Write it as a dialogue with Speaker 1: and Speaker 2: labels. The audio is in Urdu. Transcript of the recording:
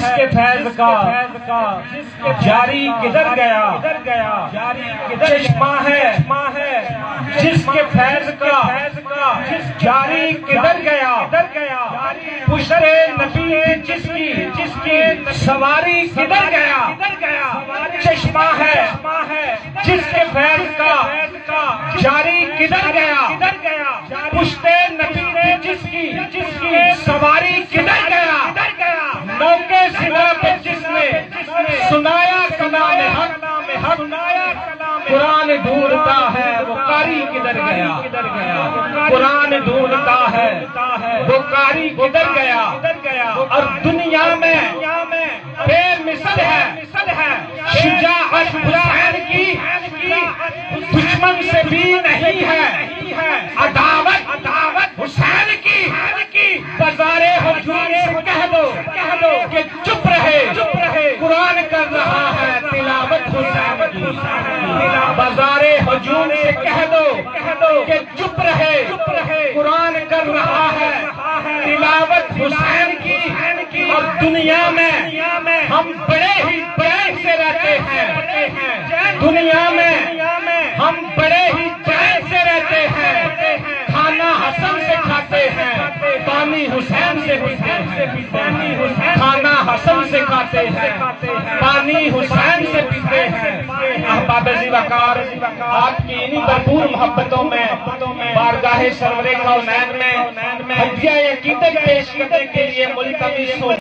Speaker 1: جس کے فیض کا جاری کدھر گیا چشمہ ہے جس کے فیض کا جاری کدھر گیا پشت نبی جس کی سواری کدھر گیا چشمہ ہے جس کے فیض کا جاری کدھر گیا پشت نبی جس کی سواری کدھر گیا موقع سنا پہ جس نے سنایا کلام حق قرآن ڈھونڈتا ہے وہ قاری کدھر گیا قرآن ڈھونڈتا ہے وہ قاری کدھر گیا اور دنیا میں بے مثل ہے شجاعت حسین کی دشمن سے بھی نہیں ہے عداوت حسین کی بازار ہجوم سے کہہ دو کہ چپ رہے قرآن کر رہا ہے تلاوت حسین کی بازار ہجوم سے کہہ دو کہ چپ رہے قرآن کر رہا ہے تلاوت حسین کی اور دنیا میں ہم بڑے ہی چین سے رہتے ہیں دنیا میں ہم بڑے ہی چین سے رہتے ہیں کھانا حسن سے کھاتے ہیں پانی حسین سے پیتے ہیں کھانا حسن سے کھاتے ہیں پانی حسین سے پیتے ہیں احباب ذوقار آپ کی انہی بھرپور محبتوں میں بارگاہ سرور کونین میں ہدیہ عقیدت پیش کرنے کے لیے ملتمس ہوں